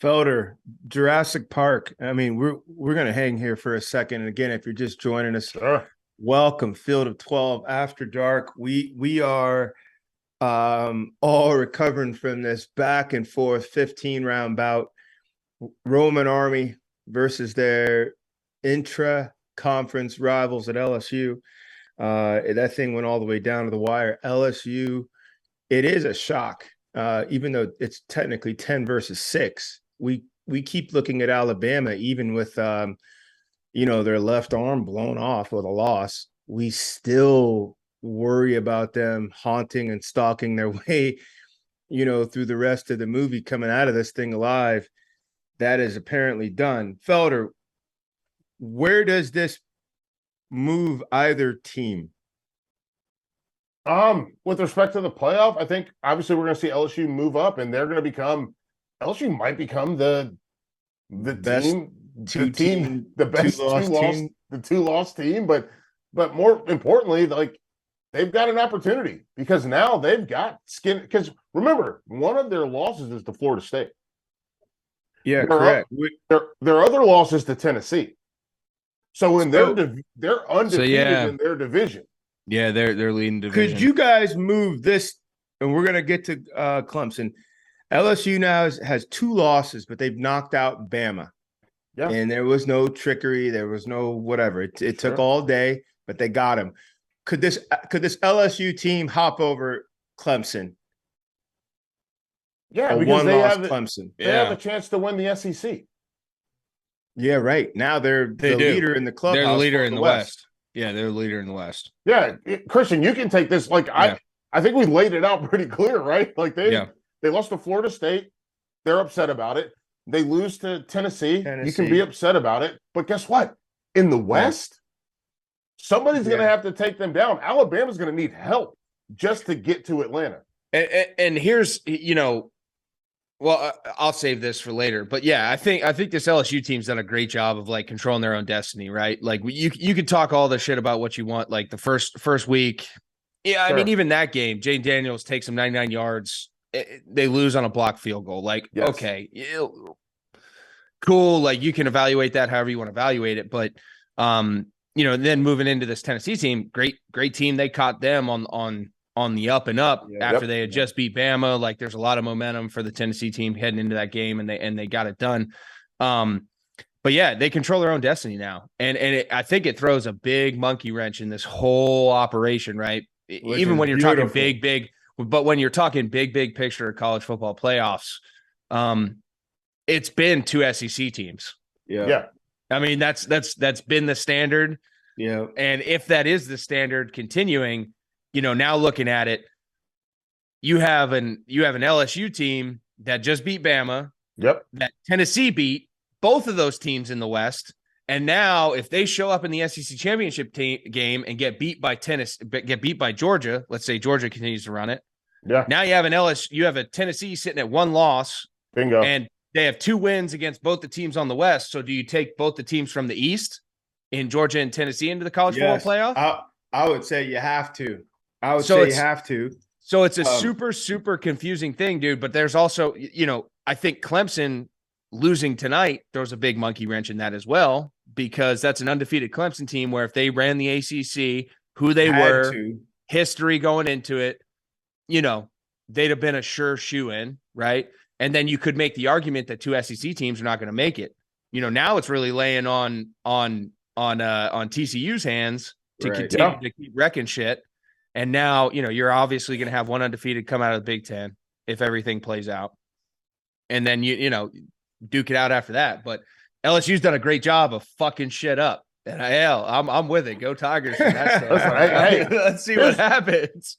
Felder, Jurassic Park. I mean, we're gonna hang here for a second. And again, if you're just joining us, Sure. welcome. Field of 12 After Dark. We are all recovering from this back and forth 15 round bout. Roman Army versus their intra conference rivals at LSU. That thing went all the way down to the wire. LSU, it is a shock. Even though it's technically 10 versus 6, we keep looking at Alabama, even with their left arm blown off with a loss. We still worry about them haunting and stalking their way, through the rest of the movie, coming out of this thing alive. That is apparently done. Felder, where does this move either team? With respect to the playoff, I think obviously we're going to see LSU move up, and they're going to become LSU might become the Best team, two team, the best two lost team. But more importantly, like they've got an opportunity because now they've got skin. Because remember, one of their losses is to Florida State. Yeah, correct. Their other loss is to Tennessee. So they're undefeated in their division. Yeah, they're leading division. Could you guys move this? And we're gonna get to Clemson. LSU now has 2 losses, but they've knocked out Bama. Yeah, and there was no trickery. There was no whatever. It took all day, but they got him. Could this LSU team hop over Clemson? Yeah, because they have Clemson. They have a chance to win the SEC. Yeah, right. Now they're the leader in the clubhouse. They're the leader in the West. Yeah, they're the leader in the West. Yeah, Christian, you can take this. Like I think we laid it out pretty clear, right? Like they lost to Florida State. They're upset about it. They lose to Tennessee. You can be upset about it. But guess what? In the West, somebody's going to have to take them down. Alabama's going to need help just to get to Atlanta. And here's, well, I'll save this for later. But yeah, I think this LSU team's done a great job of like controlling their own destiny, right? Like you could talk all the shit about what you want, like the first week. Yeah, I mean, even that game, Jane Daniels takes them 99 yards. They lose on a blocked field goal. Like, okay, cool. Like you can evaluate that however you want to evaluate it. But then moving into this Tennessee team, great team. They caught them on the up and up after they had just beat Bama. Like there's a lot of momentum for the Tennessee team heading into that game, and they got it done. But yeah, they control their own destiny now, and I think it throws a big monkey wrench in this whole operation, right? Even when you're talking big, but when you're talking big picture of college football playoffs, it's been 2 SEC teams. Yeah. I mean, that's been the standard. Yeah. And if that is the standard continuing, now looking at it, you have an LSU team that just beat Bama. Yep. That Tennessee beat both of those teams in the West. And now if they show up in the SEC championship game and get beat by Georgia, let's say Georgia continues to run it. Yeah. Now you have a Tennessee sitting at 1 loss. Bingo. And they have 2 wins against both the teams on the West. So do you take both the teams from the East in Georgia and Tennessee into the college football playoff? I would say you have to. You have to. So it's a super confusing thing, dude. But there's also, I think Clemson losing tonight throws a big monkey wrench in that as well, because that's an undefeated Clemson team where if they ran the ACC, who they were, history going into it, they'd have been a sure shoe in, right? And then you could make the argument that 2 SEC teams are not going to make it. Now it's really laying on TCU's hands to continue to keep wrecking shit. And now, you're obviously going to have one undefeated come out of the Big Ten if everything plays out. And then, duke it out after that. But LSU's done a great job of fucking shit up. And I'm with it. Go Tigers. Let's see what happens.